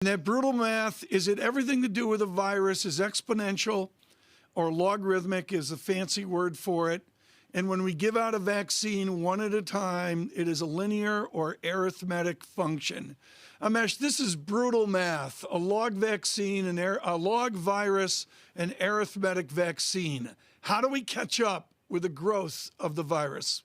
That brutal math, is it everything to do with the virus? Is exponential or logarithmic is a fancy word for it? And when we give out a vaccine one at a time, it is a linear or arithmetic function. Amesh, this is brutal math. A log vaccine, a log virus, an arithmetic vaccine. How do we catch up with the growth of the virus?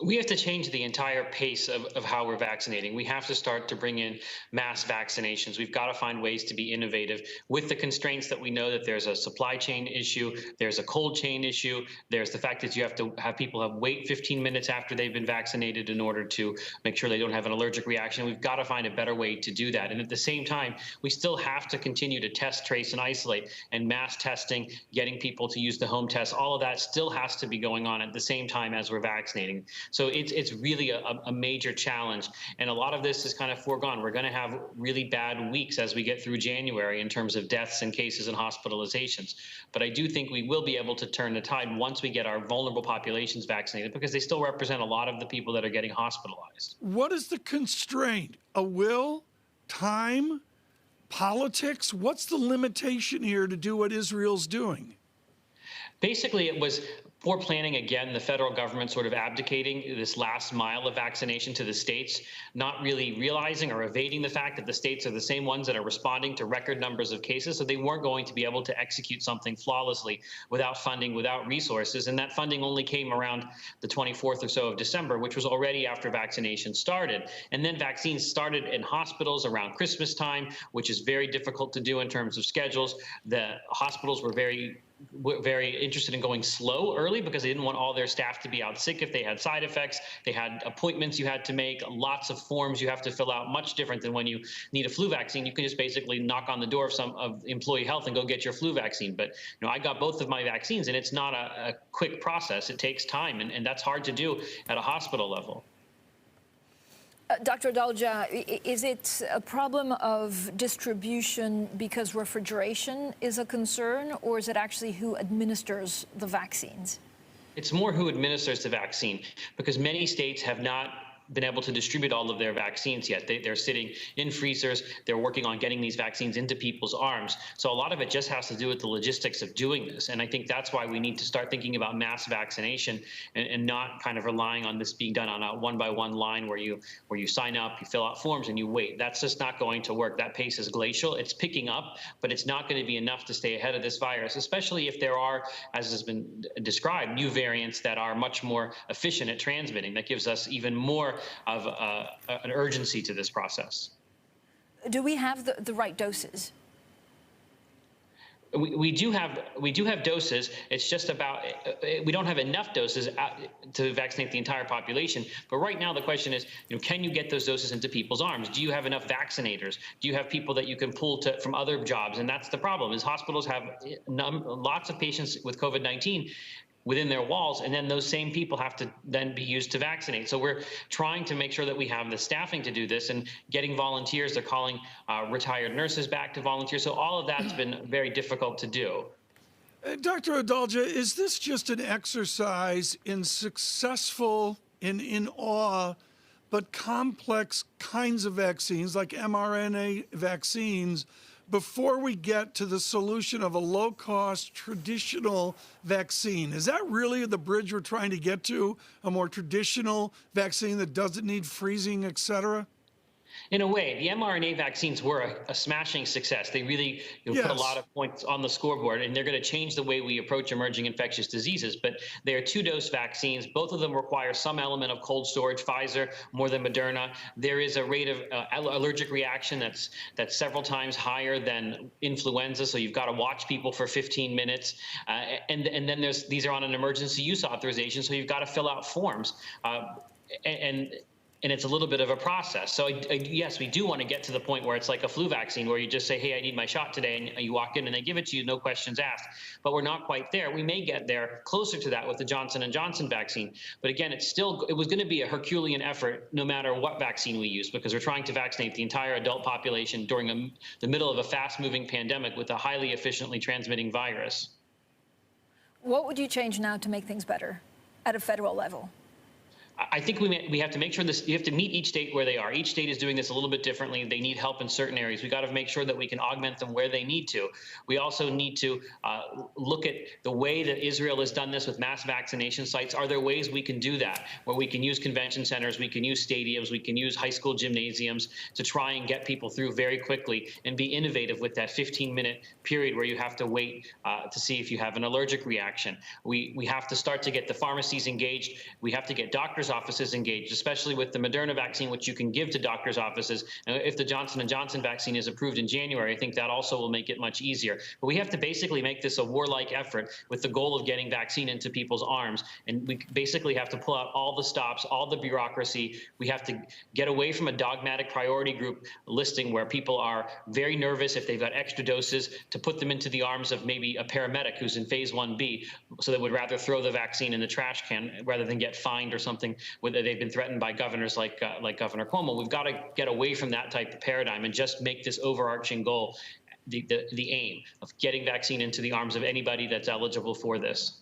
We have to change the entire pace of how we're vaccinating. We have to start to bring in mass vaccinations. We've got to find ways to be innovative with the constraints that we know that there's a supply chain issue, there's a cold chain issue, there's the fact that you have to have people wait 15 minutes after they've been vaccinated in order to make sure they don't have an allergic reaction. We've got to find a better way to do that. And at the same time, we still have to continue to test, trace, and isolate. And mass testing, getting people to use the home test, all of that still has to be going on at the same time as we're vaccinating. So it's really a major challenge. And a lot of this is kind of foregone. We're going to have really bad weeks as we get through January in terms of deaths and cases and hospitalizations. But I do think we will be able to turn the tide once we get our vulnerable populations vaccinated, because they still represent a lot of the people that are getting hospitalized. What is the constraint? A will? Time? Politics? What's the limitation here to do what Israel's doing? Basically, it was poor planning, again, the federal government sort of abdicating this last mile of vaccination to the states, not really realizing or evading the fact that the states are the same ones that are responding to record numbers of cases. So they weren't going to be able to execute something flawlessly without funding, without resources. And that funding only came around the 24th or so of December, which was already after vaccination started. And then vaccines started in hospitals around Christmas time, which is very difficult to do in terms of schedules. The hospitals were very interested in going slow early because they didn't want all their staff to be out sick if they had side effects. They had appointments you had to make, lots of forms you have to fill out, much different than when you need a flu vaccine. You can just basically knock on the door of employee health and go get your flu vaccine. But I got both of my vaccines, and it's not a quick process. It takes time, and that's hard to do at a hospital level. Dr. Adalja, is it a problem of distribution because refrigeration is a concern, or is it actually who administers the vaccines? It's more who administers the vaccine, because many states have not been able to distribute all of their vaccines yet. They're sitting in freezers. They're working on getting these vaccines into people's arms. So a lot of it just has to do with the logistics of doing this. And I think that's why we need to start thinking about mass vaccination and not kind of relying on this being done on a one-by-one line where you sign up, you fill out forms, and you wait. That's just not going to work. That pace is glacial. It's picking up, but it's not going to be enough to stay ahead of this virus, especially if there are, as has been described, new variants that are much more efficient at transmitting. That gives us even more of an urgency to this process. Do we have the right doses? We do have doses. It's just about we don't have enough doses to vaccinate the entire population. But right now the question is, can you get those doses into people's arms? Do you have enough vaccinators? Do you have people that you can pull from other jobs? And that's the problem: is hospitals have lots of patients with COVID-19 within their walls, and then those same people have to then be used to vaccinate. So we're trying to make sure that we have the staffing to do this and getting volunteers. They're calling retired nurses back to volunteer. So all of that's been very difficult to do. Dr. Adalja, is this just an exercise in successful, in awe, but complex kinds of vaccines like mRNA vaccines before we get to the solution of a low-cost traditional vaccine? Is that really the bridge we're trying to get to, a more traditional vaccine that doesn't need freezing, et cetera? In a way, the mRNA vaccines were a smashing success. They really put a lot of points on the scoreboard, and they're going to change the way we approach emerging infectious diseases. But they are two-dose vaccines. Both of them require some element of cold storage. Pfizer more than Moderna. There is a rate of allergic reaction that's several times higher than influenza. So you've got to watch people for 15 minutes, and then these are on an emergency use authorization. So you've got to fill out forms, and it's a little bit of a process. So yes, we do want to get to the point where it's like a flu vaccine, where you just say, hey, I need my shot today, and you walk in and they give it to you, no questions asked. But we're not quite there. We may get there closer to that with the Johnson & Johnson vaccine. But again, it was going to be a Herculean effort no matter what vaccine we use, because we're trying to vaccinate the entire adult population during the middle of a fast-moving pandemic with a highly efficiently transmitting virus. What would you change now to make things better at a federal level? I think we have to make sure this. You have to meet each state where they are. Each state is doing this a little bit differently. They need help in certain areas. We got to make sure that we can augment them where they need to. We also need to look at the way that Israel has done this with mass vaccination sites. Are there ways we can do that, where we can use convention centers, we can use stadiums, we can use high school gymnasiums to try and get people through very quickly and be innovative with that 15-minute period where you have to wait to see if you have an allergic reaction. We have to start to get the pharmacies engaged. We have to get doctors' offices engaged, especially with the Moderna vaccine, which you can give to doctors' offices. If the Johnson & Johnson vaccine is approved in January, I think that also will make it much easier. But we have to basically make this a warlike effort with the goal of getting vaccine into people's arms. And we basically have to pull out all the stops, all the bureaucracy. We have to get away from a dogmatic priority group listing where people are very nervous if they've got extra doses to put them into the arms of maybe a paramedic who's in phase 1B, so they would rather throw the vaccine in the trash can rather than get fined or something, whether they've been threatened by governors like Governor Cuomo. We've got to get away from that type of paradigm and just make this overarching goal the aim of getting vaccine into the arms of anybody that's eligible for this.